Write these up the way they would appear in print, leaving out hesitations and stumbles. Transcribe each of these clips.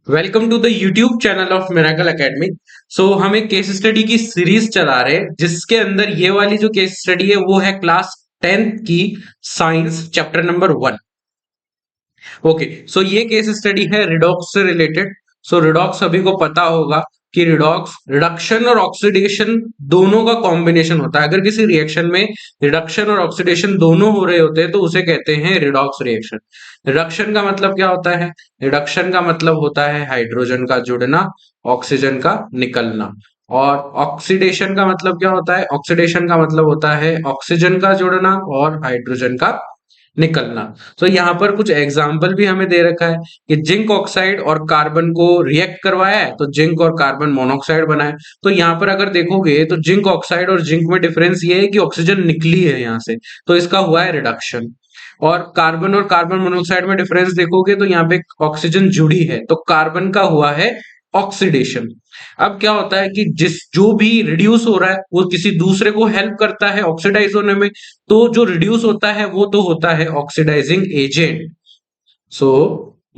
Welcome to the YouTube channel of Miracle Academy. हम एक case study की series चला रहे हैं जिसके अंदर ये वाली जो केस स्टडी है वो है क्लास 10th की साइंस चैप्टर नंबर 1। ओके, सो ये केस स्टडी है रिडॉक्स से रिलेटेड। रिडॉक्स सभी को पता होगा कि रिडॉक्स रिडक्शन और ऑक्सीडेशन दोनों का कॉम्बिनेशन होता है। अगर किसी रिएक्शन में रिडक्शन और ऑक्सीडेशन दोनों हो रहे होते हैं तो उसे कहते हैं रिडॉक्स रिएक्शन। रिडक्शन का मतलब क्या होता है? रिडक्शन का मतलब होता है हाइड्रोजन का जुड़ना, ऑक्सीजन का निकलना। और ऑक्सीडेशन का मतलब क्या होता है? ऑक्सीडेशन का मतलब होता है ऑक्सीजन का जुड़ना और हाइड्रोजन का निकलना। यहाँ पर कुछ एग्जाम्पल भी हमें दे रखा है कि जिंक ऑक्साइड और कार्बन को रिएक्ट करवाया है तो जिंक और कार्बन मोनोऑक्साइड बना है। तो यहाँ पर अगर देखोगे तो जिंक ऑक्साइड और जिंक में डिफरेंस ये है कि ऑक्सीजन निकली है यहाँ से, तो इसका हुआ है रिडक्शन। और कार्बन मोनोऑक्साइड में डिफरेंस देखोगे तो यहाँ पे ऑक्सीजन जुड़ी है तो कार्बन का हुआ है ऑक्सीडेशन। अब क्या होता है कि जिस जो भी रिड्यूस हो रहा है वो किसी दूसरे को हेल्प करता है ऑक्सीडाइज होने में। तो जो रिड्यूस होता है वो तो होता है ऑक्सीडाइजिंग एजेंट। सो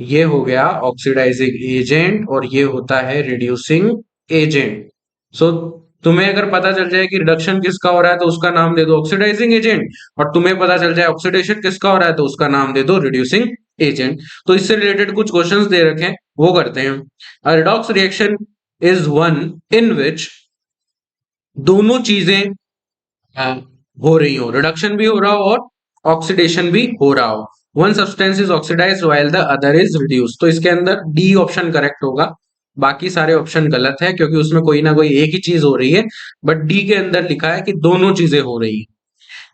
ये हो गया ऑक्सीडाइजिंग एजेंट और ये होता है रिड्यूसिंग एजेंट। सो तुम्हें अगर पता चल जाए कि रिडक्शन किसका हो रहा है तो उसका नाम दे दो ऑक्सीडाइजिंग एजेंट, और तुम्हें पता चल जाए ऑक्सीडेशन किसका हो रहा है तो उसका नाम दे दो रिड्यूसिंग एजेंट। तो इससे रिलेटेड कुछ क्वेश्चंस दे रखे हैं, वो करते हैं। A redox reaction is one in which दोनों चीजें अ, हो रही हो, रिडक्शन भी हो रहा हो और ऑक्सीडेशन भी हो रहा हो। One substance is oxidised while the other is reduced. तो इसके अंदर डी ऑप्शन करेक्ट होगा, बाकी सारे ऑप्शन गलत है क्योंकि उसमें कोई ना कोई एक ही चीज हो रही है। बट डी के अंदर लिखा है कि दोनों चीजें हो रही है।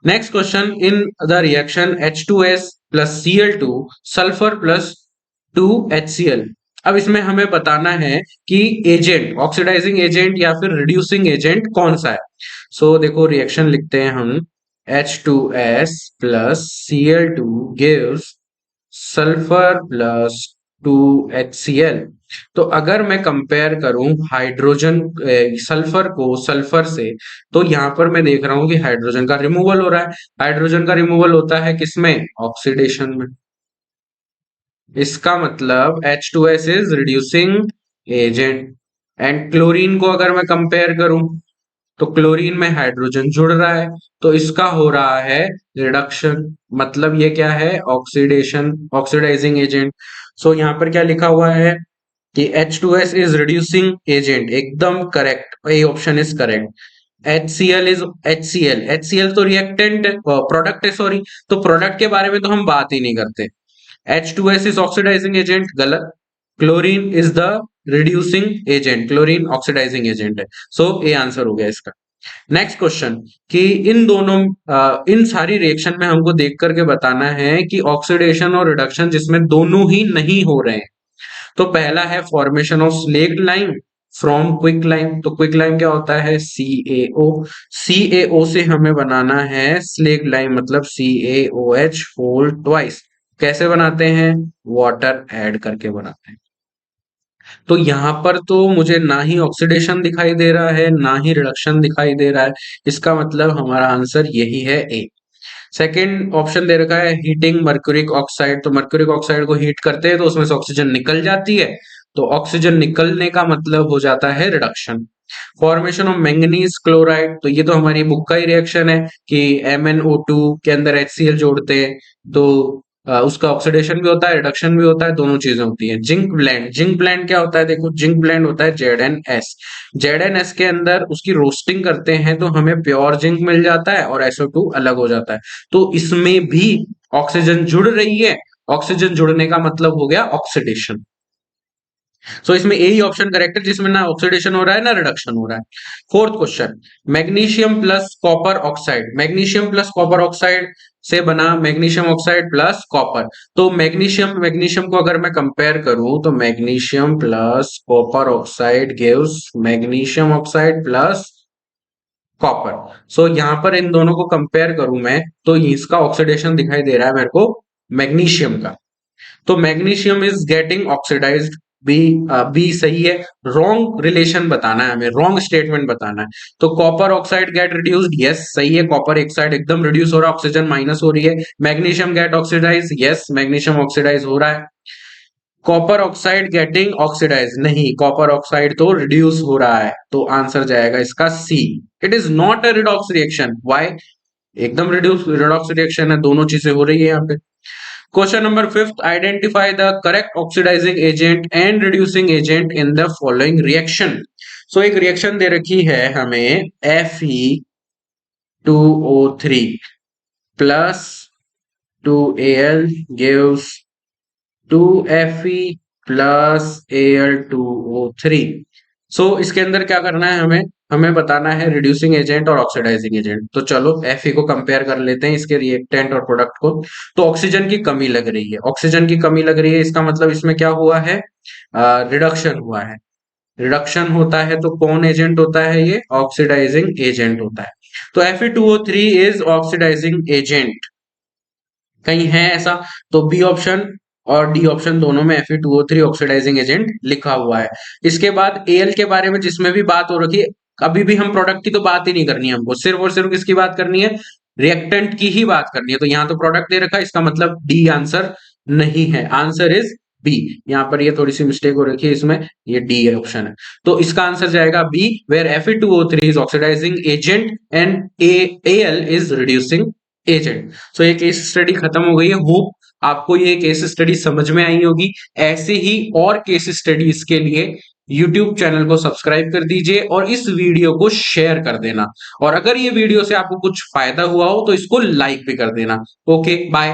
Next question, in the reaction H2S plus Cl2 sulphur plus 2HCl। अब इसमें हमें बताना है कि एजेंट ऑक्सीडाइजिंग एजेंट या फिर रिड्यूसिंग एजेंट कौन सा है। देखो रिएक्शन लिखते हैं हम, H2S plus Cl2 gives sulphur plus 2HCl। तो अगर मैं कंपेयर करूं हाइड्रोजन सल्फर को सल्फर से, तो यहां पर मैं देख रहा हूं कि हाइड्रोजन का रिमूवल हो रहा है। हाइड्रोजन का रिमूवल होता है किसमें? ऑक्सीडेशन में। इसका मतलब H2S is reducing agent. And chlorine को अगर मैं कंपेयर करूं तो क्लोरीन में हाइड्रोजन जुड़ रहा है तो इसका हो रहा है रिडक्शन। मतलब ये क्या है? Oxidation, oxidising agent. यहाँ पर क्या लिखा हुआ है कि H2S इज रिड्यूसिंग एजेंट, एकदम correct, A option is correct. HCl तो रिएक्टेंट प्रोडक्ट है, सॉरी। तो प्रोडक्ट के बारे में तो हम बात ही नहीं करते। H2S इज ऑक्सीडाइजिंग एजेंट, गलत। Chlorine is the reducing agent, chlorine oxidising agent है। ए आंसर हो गया इसका। नेक्स्ट क्वेश्चन, कि इन दोनों इन सारी रिएक्शन में हमको देख करके बताना है कि ऑक्सीडेशन और रिडक्शन जिसमें दोनों ही नहीं हो रहे हैं। तो पहला है formation of slaked lime from quick lime. तो क्विक लाइम क्या होता है? CaO। CaO से हमें बनाना है स्लेक्ड लाइम, मतलब CaOH होल ट्वाइस। कैसे बनाते हैं? वाटर ऐड करके बनाते हैं। तो यहां पर तो मुझे ना ही ऑक्सीडेशन दिखाई दे रहा है ना ही रिडक्शन दिखाई दे रहा है। इसका मतलब हमारा आंसर यही है, ए। सेकेंड ऑप्शन दे रखा है हीटिंग मर्क्यूरिक ऑक्साइड। तो मर्क्यूरिक ऑक्साइड को हीट करते हैं तो उसमें से ऑक्सीजन निकल जाती है, तो ऑक्सीजन निकलने का मतलब हो जाता है reduction. Formation of manganese chloride, तो ये तो हमारी बुक का ही रिएक्शन है कि MnO2 के अंदर HCl जोड़ते हैं तो उसका ऑक्सीडेशन भी होता है, रिडक्शन भी होता है, दोनों चीजें होती हैं। जिंक ब्लेंड क्या होता है? देखो जिंक ब्लेंड होता है ZnS। ZnS के अंदर उसकी रोस्टिंग करते हैं तो हमें प्योर जिंक मिल जाता है और SO2 अलग हो जाता है। तो इसमें भी ऑक्सीजन जुड़ रही है, ऑक्सीजन जुड़ने का मतलब हो गया ऑक्सीडेशन। इसमें ए ही ऑप्शन करेक्ट है जिसमें ना ऑक्सीडेशन हो रहा है ना रिडक्शन हो रहा है। Fourth question, magnesium plus copper oxide. Magnesium plus copper oxide से बना मैग्नीशियम ऑक्साइड प्लस कॉपर। तो मैग्नीशियम मैग्नीशियम को अगर मैं कंपेयर करूं तो magnesium plus copper oxide gives magnesium oxide plus copper. यहां पर इन दोनों को कंपेयर करूं मैं तो इसका ऑक्सीडेशन दिखाई दे रहा है मेरे को मैग्नीशियम का। तो magnesium is getting oxidised. B B सही है। रॉन्ग रिलेशन बताना है हमें, रॉन्ग स्टेटमेंट बताना है। तो copper oxide gate reduced, yes सही है, कॉपर ऑक्साइड एकदम रिड्यूस हो रहा है, ऑक्सीजन माइनस हो रही है। Magnesium get oxidise, yes magnesium oxidise हो रहा है। कॉपर ऑक्साइड गेटिंग ऑक्सीडाइज, नहीं, कॉपर ऑक्साइड तो रिड्यूस हो रहा है, तो आंसर जाएगा इसका C. It is not a redox reaction, why? एकदम रिडॉक्स रिएक्शन है, दोनों चीजें हो रही है यहाँ पे। Question number fifth, identify the correct oxidising agent and reducing agent in the following reaction. So एक रिएक्शन दे रखी है हमें, Fe2O3 plus 2Al gives 2Fe plus Al2O3। सो इसके अंदर क्या करना है हमें, हमें बताना है रिड्यूसिंग एजेंट और ऑक्सीडाइजिंग एजेंट। तो चलो Fe को कंपेयर कर लेते हैं, इसके रिएक्टेंट और प्रोडक्ट को। तो ऑक्सीजन की कमी लग रही है, ऑक्सीजन की कमी लग रही है, इसका मतलब इसमें क्या हुआ है, रिडक्शन हुआ है। रिडक्शन होता है तो कौन एजेंट होता है, ये ऑक्सीडाइजिंग एजेंट होता है। तो Fe2O3 इज ऑक्सीडाइजिंग एजेंट, कहीं है ऐसा? तो बी ऑप्शन और डी ऑप्शन दोनों में Fe2O3 ऑक्सीडाइजिंग एजेंट लिखा हुआ है। इसके बाद Al के बारे में जिसमें भी बात हो रखी है, अभी भी हम प्रोडक्ट की तो बात ही नहीं करनी है, हमको सिर्फ और सिर्फ किसकी बात करनी है, रिएक्टेंट की ही बात करनी है। तो यहाँ तो प्रोडक्ट दे रखा है, इसका मतलब डी आंसर नहीं है, आंसर इज बी। यहाँ पर ये थोड़ी सी मिस्टेक हो रखी है इसमें, ये डी ऑप्शन है। तो इसका आंसर जाएगा B, where Fe2O3 is oxidising agent and Al is reducing agent. So ये केस स्टडी खत्म हो गई है, होप आपको ये केस स्टडी समझ में आई होगी। ऐसे ही और केस स्टडीज के लिए YouTube चैनल को सब्सक्राइब कर दीजिए और इस वीडियो को शेयर कर देना। और अगर ये वीडियो से आपको कुछ फायदा हुआ हो तो इसको लाइक भी कर देना। Okay, bye.